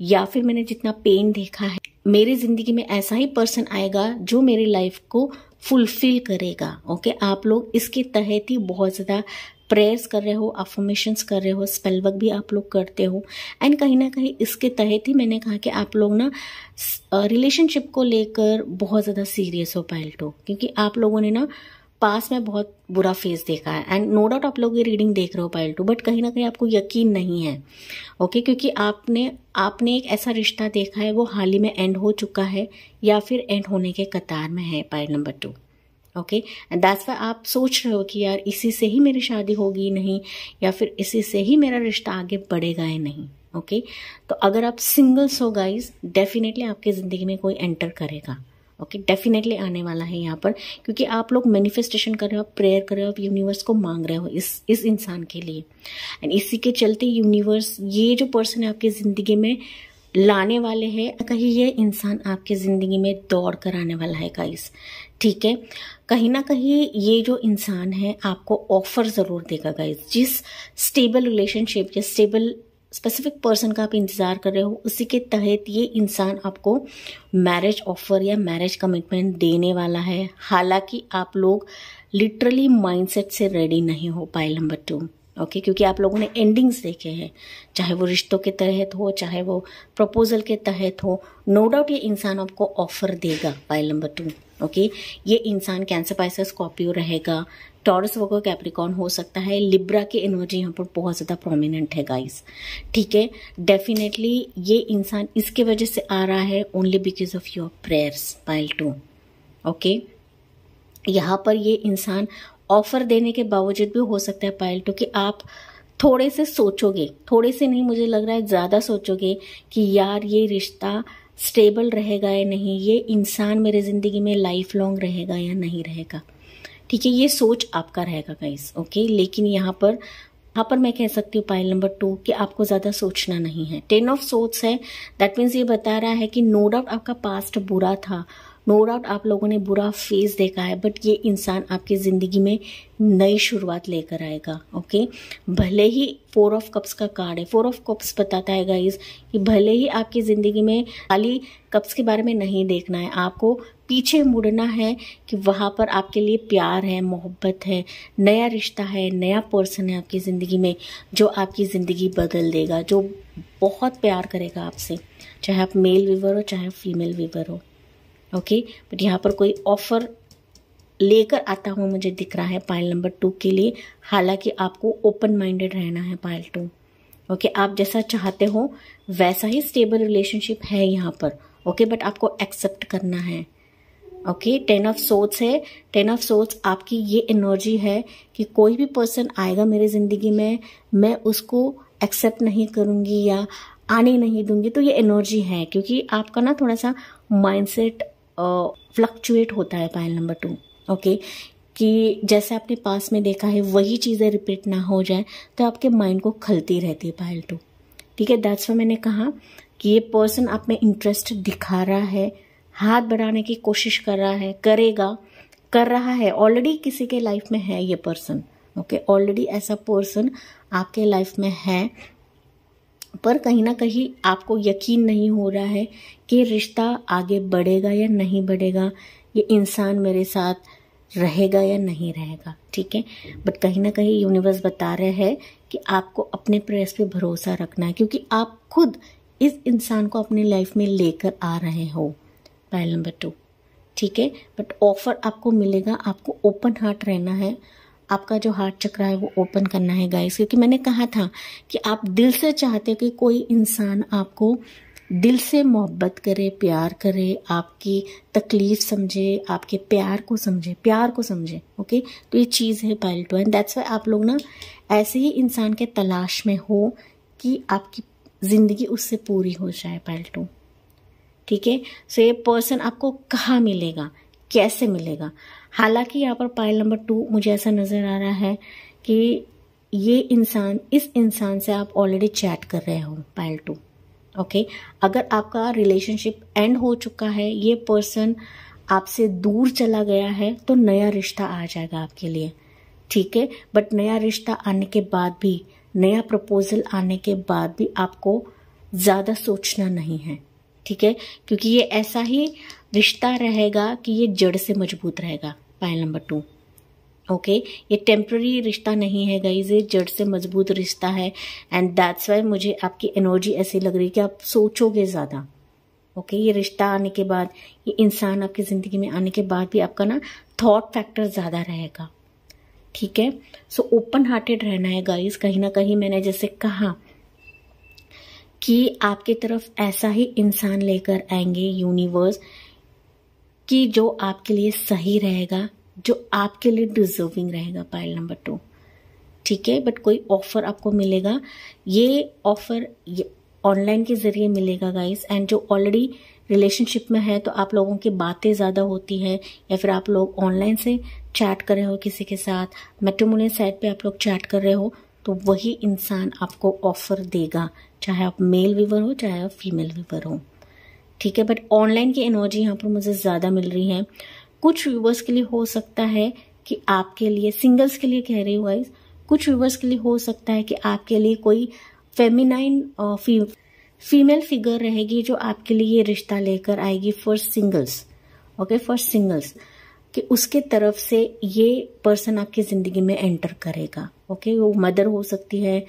या फिर मैंने जितना पेन देखा है मेरी ज़िंदगी में ऐसा ही पर्सन आएगा जो मेरी लाइफ को फुलफिल करेगा। ओके, आप लोग इसके तहत ही बहुत ज़्यादा प्रेयर्स कर रहे हो, अफर्मेशंस कर रहे हो, स्पेल वर्क भी आप लोग करते हो। एंड कहीं ना कहीं इसके तहत ही मैंने कहा कि आप लोग ना रिलेशनशिप को लेकर बहुत ज़्यादा सीरियस हो पायलटो, क्योंकि आप लोगों ने ना पास में बहुत बुरा फेस देखा है। एंड नो डाउट आप लोग ये रीडिंग देख रहे हो पायलटो, बट कहीं ना कहीं आपको यकीन नहीं है। ओके, क्योंकि आपने एक ऐसा रिश्ता देखा है वो हाल ही में एंड हो चुका है या फिर एंड होने के कतार में है, pile number 2। Okay, and that's why आप सोच रहे हो कि यार इसी से ही मेरी शादी होगी नहीं, या फिर इसी से ही मेरा रिश्ता आगे बढ़ेगा या नहीं। ओके, तो अगर आप सिंगल्स हो गाइज, डेफिनेटली आपकी ज़िंदगी में कोई एंटर करेगा। ओके, डेफिनेटली आने वाला है यहाँ पर, क्योंकि आप लोग मैनिफेस्टेशन कर रहे हो, आप प्रेयर कर रहे हो, आप यूनिवर्स को मांग रहे हो इस इंसान के लिए। एंड इसी के चलते यूनिवर्स ये जो पर्सन है आपकी ज़िंदगी में लाने वाले हैं। कहीं ये इंसान आपके ज़िंदगी में दौड़ कर आने वाला है गाइस, ठीक है। कहीं ना कहीं ये जो इंसान है आपको ऑफर ज़रूर देगा गाइस। जिस स्टेबल रिलेशनशिप या स्टेबल स्पेसिफिक पर्सन का आप इंतज़ार कर रहे हो, उसी के तहत ये इंसान आपको मैरिज ऑफर या मैरिज कमिटमेंट देने वाला है। हालांकि आप लोग लिटरली माइंडसेट से रेडी नहीं हो, पाइल नंबर 2। ओके, क्योंकि आप लोगों ने एंडिंग्स देखे हैं, चाहे वो रिश्तों के तहत हो, चाहे वो प्रपोजल के तहत हो। नो डाउट ये इंसान आपको ऑफर देगा, पाइल नंबर 2। ओके, ये इंसान कैंसर, पाइसेस, स्कॉर्पियो रहेगा, टॉरस, वर्गो, कैप्रिकॉर्न हो सकता है। लिब्रा की एनर्जी यहाँ पर बहुत ज़्यादा प्रोमिनेंट है गाइस, ठीक है। डेफिनेटली ये इंसान इसके वजह से आ रहा है only because of your prayers, pile 2। Okay, यहाँ पर ये इंसान ऑफर देने के बावजूद भी हो सकता है पायल 2 कि आप थोड़े से सोचोगे, थोड़े से नहीं, मुझे लग रहा है ज़्यादा सोचोगे कि यार ये रिश्ता स्टेबल रहेगा या नहीं, ये इंसान मेरे ज़िंदगी में लाइफ लॉन्ग रहेगा या नहीं रहेगा, ठीक है। ये सोच आपका रहेगा गाइस। ओके, लेकिन यहाँ पर मैं कह सकती हूँ पाइल नंबर 2 कि आपको ज़्यादा सोचना नहीं है। 10 ऑफ सोर्ड्स है, दैट मीन्स ये बता रहा है कि नो डाउट आपका पास्ट बुरा था, नो डाउट आप लोगों ने बुरा फेस देखा है, बट ये इंसान आपकी ज़िंदगी में नई शुरुआत लेकर आएगा। ओके, भले ही 4 ऑफ कप्स का कार्ड है, 4 ऑफ कप्स बताता है गाइस कि भले ही आपकी ज़िंदगी में खाली कप्स के बारे में नहीं देखना है, आपको पीछे मुड़ना है कि वहाँ पर आपके लिए प्यार है, मोहब्बत है, नया रिश्ता है, नया पर्सन है आपकी ज़िंदगी में जो आपकी ज़िंदगी बदल देगा, जो बहुत प्यार करेगा आपसे, चाहे आप मेल वीवर हो चाहे फीमेल वीवर हो। ओके, बट यहाँ पर कोई ऑफर लेकर आता हुआ मुझे दिख रहा है पाइल नंबर 2 के लिए। हालांकि आपको ओपन माइंडेड रहना है पाइल 2। ओके, आप जैसा चाहते हो वैसा ही स्टेबल रिलेशनशिप है यहाँ पर। ओके, बट आपको एक्सेप्ट करना है। ओके, 10 ऑफ सोर्ड्स है। 10 ऑफ सोर्ड्स आपकी ये एनर्जी है कि कोई भी पर्सन आएगा मेरी ज़िंदगी में, मैं उसको एक्सेप्ट नहीं करूँगी या आने नहीं दूंगी। तो ये एनर्जी है, क्योंकि आपका ना थोड़ा सा माइंडसेट फ्लक्चुएट होता है पाइल नंबर 2। ओके, कि जैसे आपने पास में देखा है वही चीज़ें रिपीट ना हो जाए, तो आपके माइंड को खलती रहती है पाइल 2, ठीक है। दैट्स व्हाई मैंने कहा कि ये पर्सन आप में इंटरेस्ट दिखा रहा है, हाथ बढ़ाने की कोशिश कर रहा है, कर रहा है। ऑलरेडी किसी के लाइफ में है ये पर्सन। ओके, ऑलरेडी ऐसा पर्सन आपके लाइफ में है, पर कहीं ना कहीं आपको यकीन नहीं हो रहा है कि रिश्ता आगे बढ़ेगा या नहीं बढ़ेगा, ये इंसान मेरे साथ रहेगा या नहीं रहेगा, ठीक है। बट कहीं ना कहीं यूनिवर्स बता रहे हैं कि आपको अपने प्रेयर्स पे भरोसा रखना है, क्योंकि आप खुद इस इंसान को अपनी लाइफ में लेकर आ रहे हो, पाइल नंबर 2, ठीक है। बट ऑफर आपको मिलेगा, आपको ओपन हार्ट रहना है, आपका जो हार्ट चक्र है वो ओपन करना है गाइस, क्योंकि मैंने कहा था कि आप दिल से चाहते हो कि कोई इंसान आपको दिल से मोहब्बत करे, प्यार करे, आपकी तकलीफ समझे, आपके प्यार को समझे। ओके, तो ये चीज़ है पाइल 2, एंड दैट्स वाई आप लोग ना ऐसे ही इंसान के तलाश में हो कि आपकी ज़िंदगी उससे पूरी हो जाए, पाइल 2, ठीक है। सो ये पर्सन आपको कहाँ मिलेगा, कैसे मिलेगा? हालांकि यहाँ पर पाइल नंबर 2 मुझे ऐसा नज़र आ रहा है कि ये इंसान, इस इंसान से आप ऑलरेडी चैट कर रहे हो, पाइल 2। ओके, अगर आपका रिलेशनशिप एंड हो चुका है, ये पर्सन आपसे दूर चला गया है तो नया रिश्ता आ जाएगा आपके लिए, ठीक है। बट नया रिश्ता आने के बाद भी, नया प्रपोजल आने के बाद भी आपको ज्यादा सोचना नहीं है, ठीक है, क्योंकि ये ऐसा ही रिश्ता रहेगा कि ये जड़ से मजबूत रहेगा। पाइल नंबर 2, ओके, ये टेम्पररी रिश्ता नहीं है गाइस, ये जड़ से मजबूत रिश्ता है। एंड दैट्स वाई मुझे आपकी एनर्जी ऐसी लग रही है कि आप सोचोगे ज्यादा, ओके। ये रिश्ता आने के बाद, ये इंसान आपकी जिंदगी में आने के बाद भी आपका ना थॉट फैक्टर ज्यादा रहेगा, ठीक है। सो ओपन हार्टेड रहना है गाइस। कहीं ना कहीं मैंने जैसे कहा कि आपके तरफ ऐसा ही इंसान लेकर आएंगे यूनिवर्स कि जो आपके लिए सही रहेगा, जो आपके लिए डिजर्विंग रहेगा। पाइल नंबर 2, ठीक है। बट कोई ऑफर आपको मिलेगा, ये ऑफर ऑनलाइन के जरिए मिलेगा गाइस। एंड जो ऑलरेडी रिलेशनशिप में है तो आप लोगों की बातें ज्यादा होती है, या फिर आप लोग ऑनलाइन से चैट कर रहे हो किसी के साथ, मैट्रिमोनियल साइट पे आप लोग चैट कर रहे हो, तो वही इंसान आपको ऑफर देगा, चाहे आप मेल व्यूअर हो चाहे आप फीमेल व्यूअर हो, ठीक है। बट ऑनलाइन की एनर्जी यहाँ पर मुझे ज्यादा मिल रही है। कुछ व्यूअर्स के लिए हो सकता है कि आपके लिए, सिंगल्स के लिए कह रही हूँ गाइस, कुछ व्यूअर्स के लिए हो सकता है कि आपके लिए कोई फेमिनाइन फीमेल फिगर रहेगी जो आपके लिए ये रिश्ता लेकर आएगी for singles, okay, for singles, कि उसके तरफ से ये पर्सन आपकी जिंदगी में एंटर करेगा, ओके। वो मदर हो सकती है,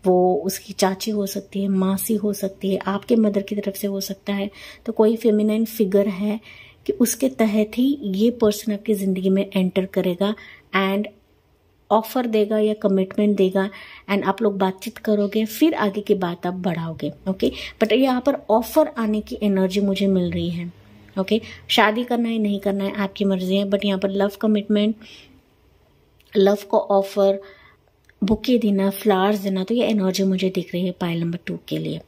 वो उसकी चाची हो सकती है, मासी हो सकती है, आपके मदर की तरफ से हो सकता है। तो कोई फेमिनाइन फिगर है कि उसके तहत ही ये पर्सन आपकी जिंदगी में एंटर करेगा एंड ऑफर देगा या कमिटमेंट देगा, एंड आप लोग बातचीत करोगे, फिर आगे की बात आप बढ़ाओगे, ओके। बट यहाँ पर ऑफर आने की एनर्जी मुझे मिल रही है, ओके। शादी करना है नहीं करना है आपकी मर्जी है, बट यहाँ पर लव कमिटमेंट, लव को ऑफर, बुके देना, फ्लावर्स देना, तो ये एनर्जी मुझे दिख रही है पाइल नंबर 2 के लिए,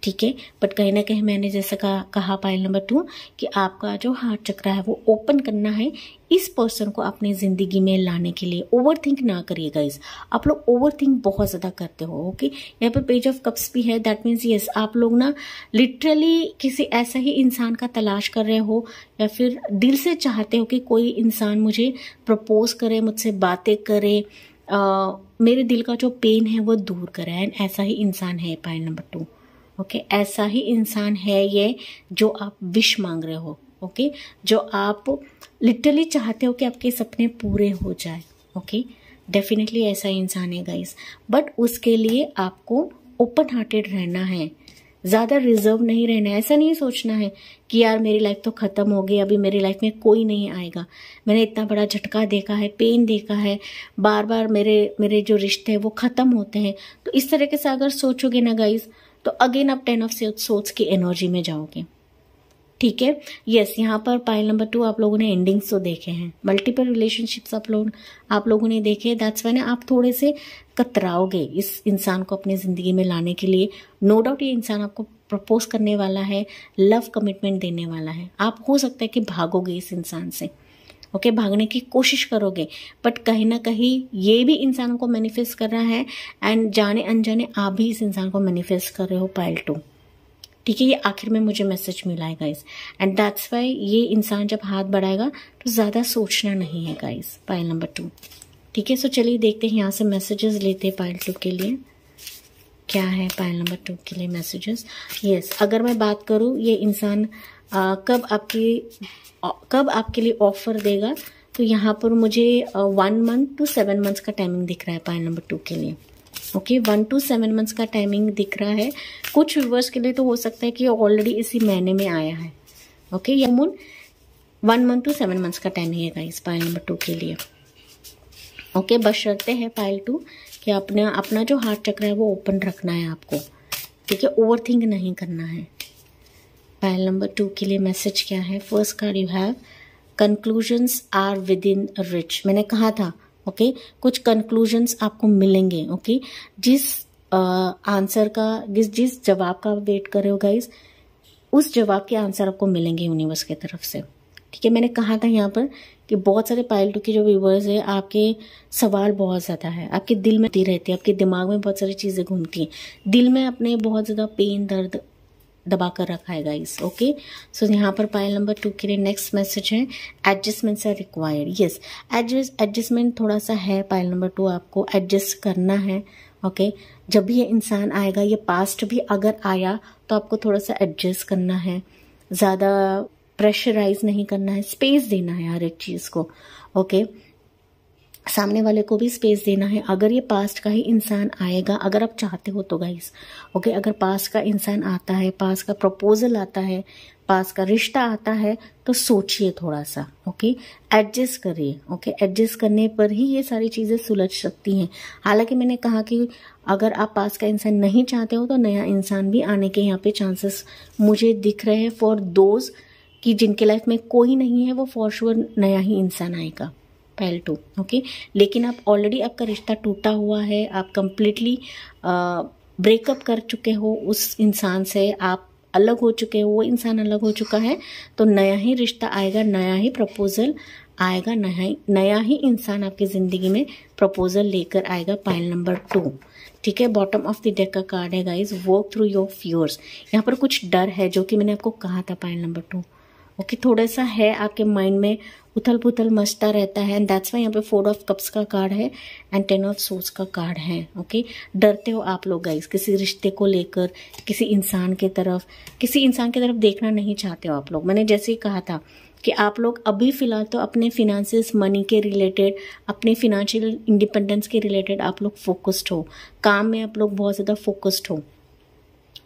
ठीक है। बट कहीं ना कहीं मैंने जैसा कहा पाइल नंबर 2 कि आपका जो हार्ट चक्र है वो ओपन करना है इस पर्सन को अपनी जिंदगी में लाने के लिए। ओवर थिंक ना करिए गाइस, आप लोग ओवर थिंक बहुत ज्यादा करते हो, ओके। यहाँ पर पेज ऑफ कप्स भी है, दैट मीन्स यस, आप लोग ना लिटरली किसी ऐसा ही इंसान का तलाश कर रहे हो, या फिर दिल से चाहते हो कि कोई इंसान मुझे प्रपोज करे, मुझसे बातें करे, मेरे दिल का जो पेन है वो दूर करे। एंड ऐसा ही इंसान है पाइल नंबर 2, ओके। ऐसा ही इंसान है ये जो आप विश मांग रहे हो, ओके, जो आप लिटरली चाहते हो कि आपके सपने पूरे हो जाए, ओके। डेफिनेटली ऐसा इंसान है गाइस, बट उसके लिए आपको ओपन हार्टेड रहना है, ज्यादा रिजर्व नहीं रहना है। ऐसा नहीं सोचना है कि यार मेरी लाइफ तो खत्म हो गई, अभी मेरी लाइफ में कोई नहीं आएगा, मैंने इतना बड़ा झटका देखा है, पेन देखा है, बार बार मेरे जो रिश्ते हैं वो खत्म होते हैं। तो इस तरीके से अगर सोचोगे ना गाइस, तो अगेन आप 10 ऑफ सोर्ट्स की एनर्जी में जाओगे, ठीक है। यस, यहाँ पर पाइल नंबर 2 आप लोगों ने एंडिंग्स तो देखे हैं, मल्टीपल रिलेशनशिप्स आप लोगों ने देखे, दैट्स व्हाई आप थोड़े से कतराओगे इस इंसान को अपनी जिंदगी में लाने के लिए। नो डाउट ये इंसान आपको प्रपोज करने वाला है, लव कमिटमेंट देने वाला है। आप हो सकता है कि भागोगे इस इंसान से, ओके, भागने की कोशिश करोगे, बट कहीं ना कहीं ये भी इंसान को मैनिफेस्ट कर रहा है, एंड जाने अनजाने आप भी इस इंसान को मैनिफेस्ट कर रहे हो पाइल 2, ठीक है। ये आखिर में मुझे मैसेज मिला है गाइस, एंड दैट्स वाई ये इंसान जब हाथ बढ़ाएगा तो ज्यादा सोचना नहीं है गाइस, पाइल नंबर 2, ठीक है। सो चलिए देखते हैं यहाँ से मैसेजेस लेते हैं पाइल 2 के लिए, क्या है पाइल नंबर 2 के लिए मैसेजेस। यस, अगर मैं बात करूँ ये इंसान कब आपके लिए ऑफर देगा, तो यहाँ पर मुझे 1 मंथ to 7 मंथ्स का टाइमिंग दिख रहा है पाइल नंबर 2 के लिए, ओके। 1 to 7 मंथ्स का टाइमिंग दिख रहा है। कुछ व्यूअर्स के लिए तो हो सकता है कि ऑलरेडी इसी महीने में आया है, ओके। या 1 मंथ to 7 मंथ्स का टाइमिंग है गाइस पाइल नंबर 2 के लिए, ओके। बशर्ते है पाइल 2 कि अपना जो हार्ट चक्र है वो ओपन रखना है आपको, ठीक है, ओवर थिंक नहीं करना है। पाइल नंबर 2 के लिए मैसेज क्या है। First card you have conclusions are with in reach. मैंने कहा था, ओके, कुछ कंक्लूजन्स आपको मिलेंगे, ओके। जिस आंसर का, जिस जवाब का वेट कर रहे हो गाइस, उस जवाब के आंसर आपको मिलेंगे यूनिवर्स की तरफ से, ठीक है। मैंने कहा था यहाँ पर कि बहुत सारे पाइल 2 के जो व्यूवर्स है, आपके सवाल बहुत ज्यादा है, आपके दिल में रहती है, आपके दिमाग में बहुत सारी चीजें घूमती हैं, दिल में अपने बहुत ज्यादा पेन, दर्द दबा कर रखा है गाइस। ओके, सो यहाँ पर पायल नंबर 2 के लिए नेक्स्ट मैसेज है, adjustments are required. Yes, adjustment थोड़ा सा है पायल नंबर 2, आपको एडजस्ट करना है। ओके, जब भी ये इंसान आएगा, ये पास्ट भी अगर आया तो आपको थोड़ा सा एडजस्ट करना है, ज़्यादा प्रेशराइज नहीं करना है, स्पेस देना है हर एक चीज़ को। ओके, सामने वाले को भी स्पेस देना है। अगर ये पास्ट का ही इंसान आएगा, अगर आप चाहते हो तो गाइस, ओके, अगर पास्ट का इंसान आता है, पास्ट का प्रपोजल आता है, पास्ट का रिश्ता आता है, तो सोचिए थोड़ा सा। ओके, एडजस्ट करिए। ओके, एडजस्ट करने पर ही ये सारी चीज़ें सुलझ सकती हैं। हालांकि मैंने कहा कि अगर आप पास्ट का इंसान नहीं चाहते हो तो नया इंसान भी आने के यहाँ पे चांसेस मुझे दिख रहे हैं फॉर दोज कि जिनके लाइफ में कोई नहीं है, वो फॉर श्योर नया ही इंसान आएगा पायल 2। ओके, लेकिन आप ऑलरेडी, आपका रिश्ता टूटा हुआ है, आप कंप्लीटली ब्रेकअप कर चुके हो उस इंसान से, आप अलग हो चुके हो, वो इंसान अलग हो चुका है, तो नया ही रिश्ता आएगा, नया ही प्रपोजल आएगा, नया ही इंसान आपकी ज़िंदगी में प्रपोजल लेकर आएगा पायल नंबर 2। ठीक है, बॉटम ऑफ द डेक का कार्ड है guys, work through your fears. यहाँ पर कुछ डर है जो कि मैंने आपको कहा था पायल नंबर 2। ओके, थोड़ा सा है आपके माइंड में उथल पुथल मचता रहता है, एंड दैट्स वाई यहाँ पे 4 ऑफ कप्स का कार्ड है एंड 10 ऑफ सोर्ड्स का कार्ड है। ओके, डरते हो आप लोग गाइस किसी रिश्ते को लेकर, किसी इंसान की तरफ देखना नहीं चाहते हो आप लोग। मैंने जैसे ही कहा था कि आप लोग अभी फिलहाल तो अपने फिनेंसेस, मनी के रिलेटेड, अपने फिनेंशियल इंडिपेंडेंस के रिलेटेड आप लोग फोकस्ड हो, काम में आप लोग बहुत ज़्यादा फोकस्ड हो।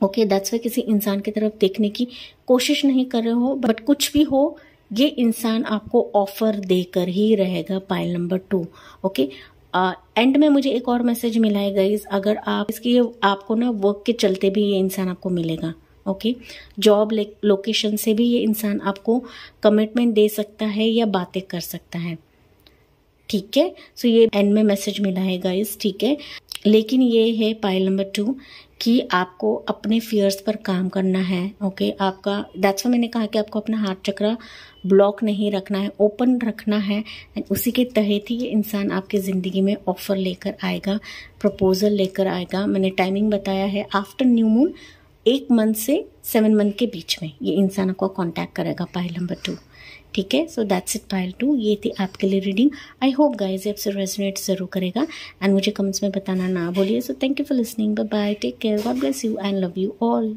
ओके, दैट्स वाई किसी इंसान की तरफ देखने की कोशिश नहीं कर रहे हो, बट कुछ भी हो, ये इंसान आपको ऑफर देकर ही रहेगा पायल नंबर 2। ओके, एंड में मुझे एक और मैसेज मिला है गाइज, अगर आप इसकी आपको ना वर्क के चलते भी ये इंसान आपको मिलेगा। ओके, जॉब लोकेशन से भी ये इंसान आपको कमिटमेंट दे सकता है या बातें कर सकता है। ठीक है, सो ये एंड में मैसेज मिला है गाइज। ठीक है, लेकिन ये है पायल नंबर 2 कि आपको अपने फियर्स पर काम करना है। ओके, आपका दैट्स वाई मैंने कहा कि आपको अपना हार्ट चक्रा ब्लॉक नहीं रखना है, ओपन रखना है, एंड उसी के तहत ही ये इंसान आपकी ज़िंदगी में ऑफर लेकर आएगा, प्रपोजल लेकर आएगा। मैंने टाइमिंग बताया है, आफ्टर न्यू मून 1 मंथ से 7 मंथ के बीच में ये इंसान आपको कॉन्टैक्ट करेगा पायल नंबर 2। ठीक है, सो दैट्स इट पायल 2, ये थी आपके लिए रीडिंग। आई होप गाइज ये आपसे रेजोनेट जरूर करेगा, एंड मुझे कमेंट्स में बताना ना भूलिए। So thank you for listening, bye bye, take care, God bless you and love you all.